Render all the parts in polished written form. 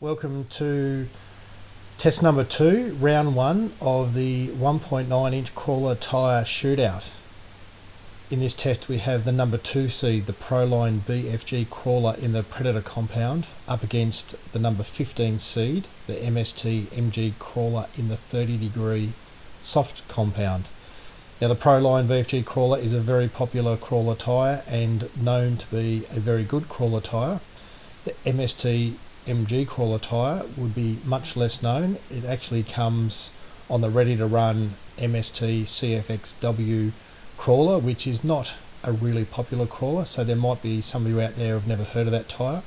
Welcome to test number 2, round 1 of the 1.9 inch crawler tyre shootout. In this test we have the number 2 seed, the PROLINE BFG crawler in the Predator compound, up against the number 15 seed, the MST MG crawler in the 30 degree soft compound. Now the PROLINE BFG crawler is a very popular crawler tyre and known to be a very good crawler tyre. The MST MG crawler tyre would be much less known. It actually comes on the ready to run MST CFXW crawler, which is not a really popular crawler, so there might be some of you out there who have never heard of that tyre.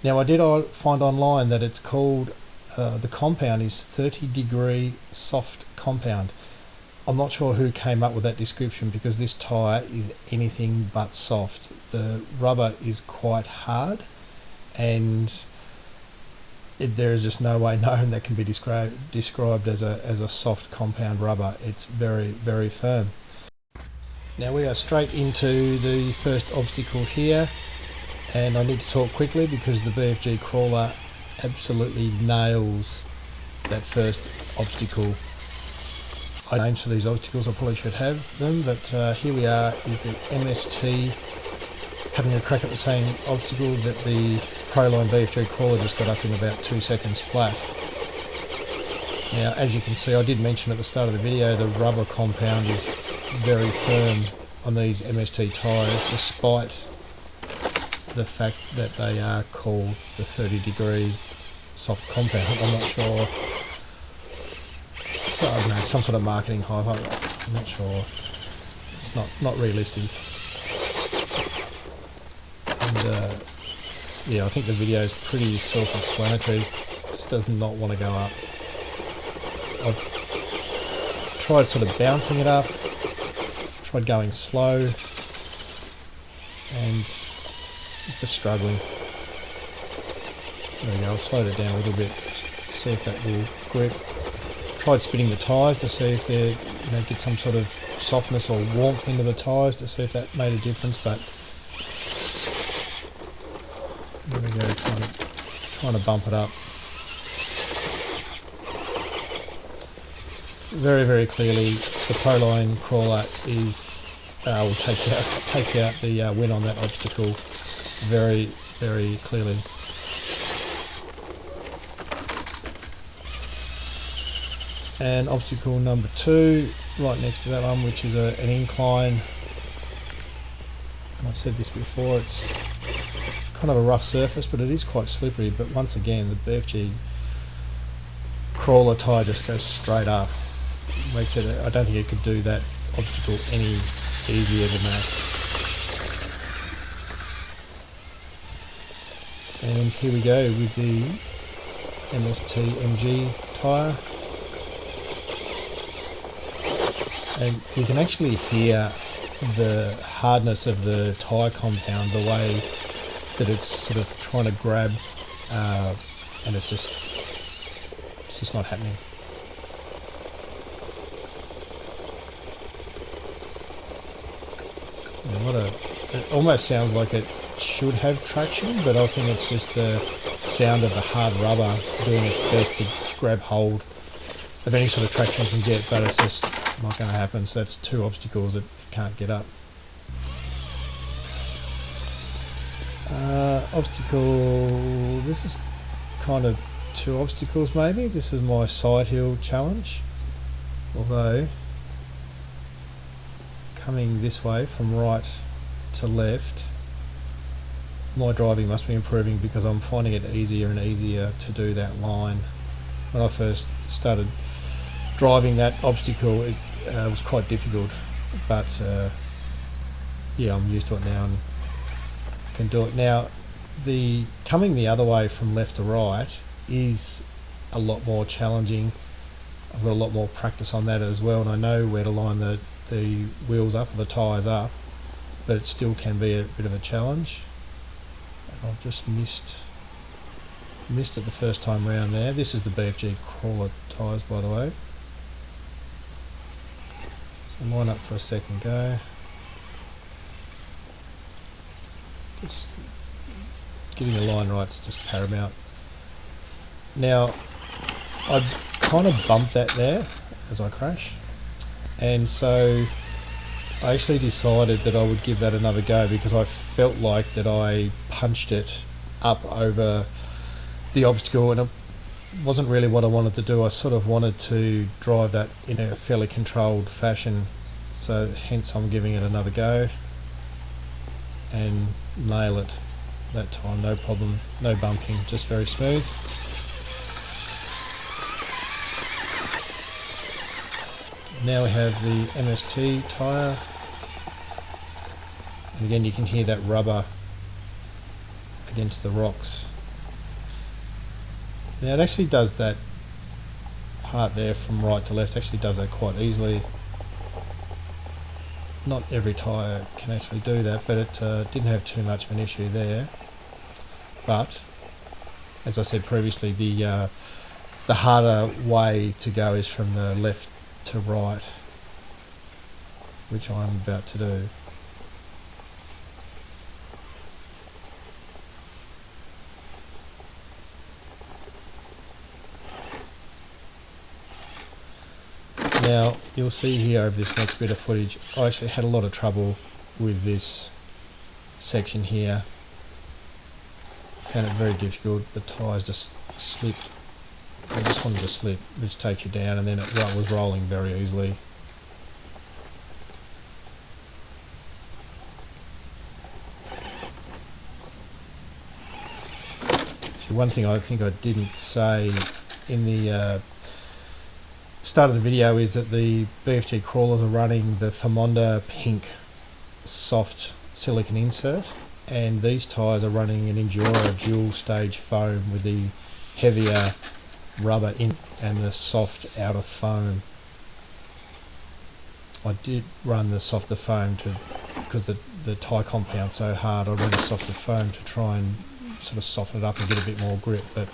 Now I did find online that it's called, the compound is 30 degree soft compound. I'm not sure who came up with that description because this tyre is anything but soft. The rubber is quite hard and there is just no way known that can be described as a soft compound rubber. It's very, very firm. Now we are straight into the first obstacle here, and I need to talk quickly because the BFG crawler absolutely nails that first obstacle. I names for these obstacles, I probably should have them, but here we are, is the MST having a crack at the same obstacle that the PROLINE BFG crawler just got up in about 2 seconds flat. Now as you can see, I did mention at the start of the video, the rubber compound is very firm on these MST tyres despite the fact that they are called the 30 degree soft compound. I'm not sure, so, I don't know, some sort of marketing hype, I'm not sure, it's not realistic. And yeah, I think the video is pretty self-explanatory. Just does not want to go up. I've tried sort of bouncing it up, tried going slow, and it's just struggling. There we go, I've slowed it down a little bit, see if that will grip. Tried spinning the tyres to see if they, get some sort of softness or warmth into the tyres to see if that made a difference, but there we go, trying to bump it up. Very, very clearly, the PROLINE crawler is takes out the win on that obstacle. Very, very clearly. And obstacle number 2, right next to that one, which is an incline. And I've said this before, it's kind of a rough surface, but it is quite slippery. But once again, the BFG crawler tyre just goes straight up. Makes it, I don't think it could do that obstacle any easier than that. And here we go with the MST MG tyre. And you can actually hear the hardness of the tyre compound, the way that it's sort of trying to grab, and it's just not happening. It almost sounds like it should have traction, but I think it's just the sound of the hard rubber doing its best to grab hold of any sort of traction it can get, but it's just not going to happen. So that's 2 obstacles that it can't get up. Obstacle, this is kind of 2 obstacles maybe. This is my side hill challenge, although coming this way from right to left, my driving must be improving because I'm finding it easier and easier to do that line. When I first started driving that obstacle, it was quite difficult, but yeah, I'm used to it now and can do it. Now, the coming the other way from left to right is a lot more challenging. I've got a lot more practice on that as well, and I know where to line the wheels up or the tyres up, but it still can be a bit of a challenge. And I've just missed it the first time round there. This is the BFG crawler tyres, by the way. So line up for a second go. Just getting the line right is just paramount. Now I kind of bumped that there as I crash, and so I actually decided that I would give that another go because I felt like that I punched it up over the obstacle, and it wasn't really what I wanted to do. I sort of wanted to drive that in a fairly controlled fashion, so hence I'm giving it another go and nail it that time, no problem, no bumping, just very smooth. Now we have the MST tyre, and again you can hear that rubber against the rocks. Now it actually does that part there from right to left, actually does that quite easily. Not every tyre can actually do that, but it didn't have too much of an issue there. But as I said previously, the harder way to go is from the left to right, which I'm about to do. Now you'll see here over this next bit of footage, I actually had a lot of trouble with this section here. Found it very difficult. The tyres just slipped. I just wanted to slip, which takes you down, and then it was rolling very easily. So one thing I think I didn't say in the start of the video is that the BFG crawlers are running the Famonda pink soft silicone insert, and these tyres are running an Enduro dual stage foam with the heavier rubber in and the soft outer foam. I did run the softer foam because the tyre compound's so hard. I ran the softer foam to try and sort of soften it up and get a bit more grip, but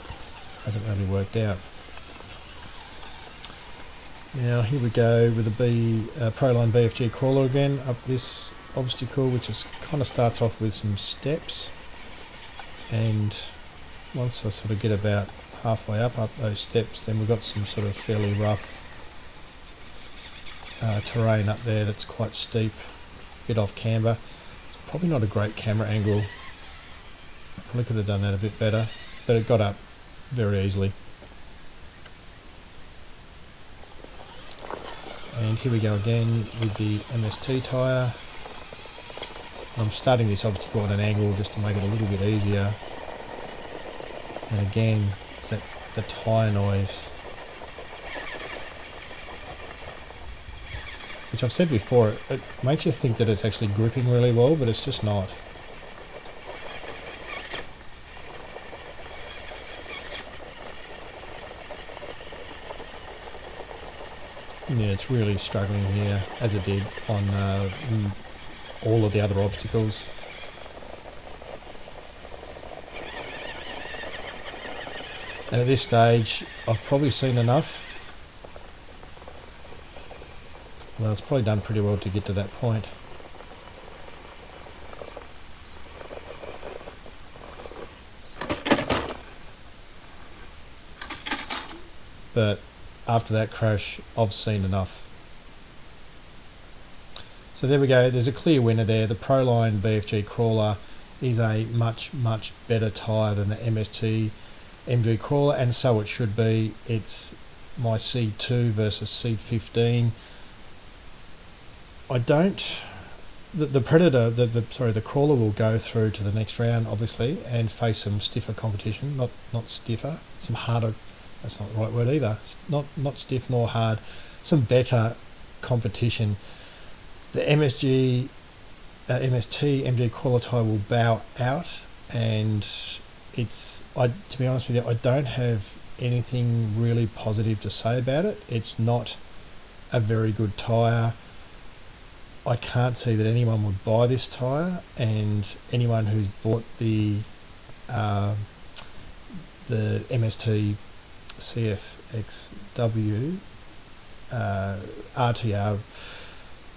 hasn't really worked out. Now here we go with the PROLINE BFG crawler again up this obstacle, which is kind of starts off with some steps, and once I sort of get about halfway up those steps, then we've got some sort of fairly rough terrain up there that's quite steep, a bit off camber. It's probably not a great camera angle. I probably could have done that a bit better, but it got up very easily. And here we go again with the MST tyre. I'm starting this obstacle at an angle just to make it a little bit easier. And again, it's the tyre noise, which I've said before, it makes you think that it's actually gripping really well, but it's just not. Yeah, it's really struggling here, as it did on all of the other obstacles. And at this stage, I've probably seen enough. Well, it's probably done pretty well to get to that point. But after that crash, I've seen enough. So there we go, there's a clear winner there. The PROLINE BFG crawler is a much better tyre than the MST MG crawler, and so it should be. It's my Seed 2 versus Seed 15. I don't... The Predator, the crawler will go through to the next round, obviously, and face some stiffer competition. Not stiffer, some harder. That's not the right word either. Not stiff nor hard. Some better competition. The MST MG CRAWLER TYRE will bow out, and to be honest with you, I don't have anything really positive to say about it. It's not a very good tyre. I can't see that anyone would buy this tyre, and anyone who's bought the MST CFXW RTR,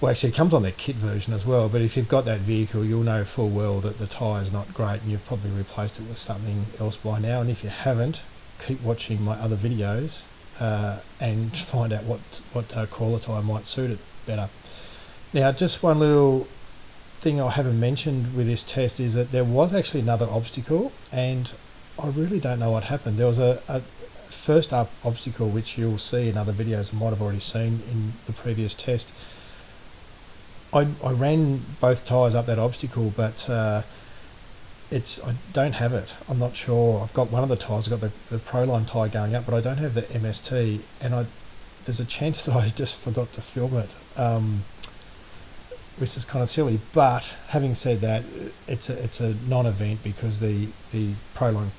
well, actually it comes on their kit version as well, but if you've got that vehicle, you'll know full well that the tyre's not great, and you've probably replaced it with something else by now. And if you haven't, keep watching my other videos and find out what crawler tyre might suit it better. Now, just one little thing I haven't mentioned with this test is that there was actually another obstacle, and I really don't know what happened. There was a first up obstacle which you'll see in other videos and might have already seen in the previous test. I ran both tyres up that obstacle, but I don't have it. I'm not sure. I've got one of the tyres, I've got the PROLINE tyre going up, but I don't have the MST, and there's a chance that I just forgot to film it, which is kind of silly. But having said that, it's a non-event because the PROLINE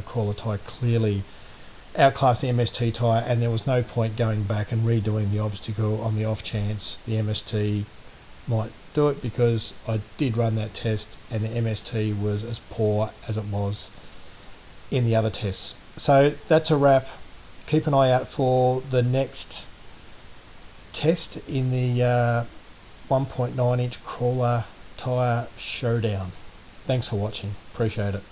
crawler tyre clearly outclassed the MST tyre, and there was no point going back and redoing the obstacle on the off chance the MST might do it, because I did run that test and the MST was as poor as it was in the other tests. So that's a wrap. Keep an eye out for the next test in the 1.9 inch crawler tyre Showdown. Thanks for watching. Appreciate it.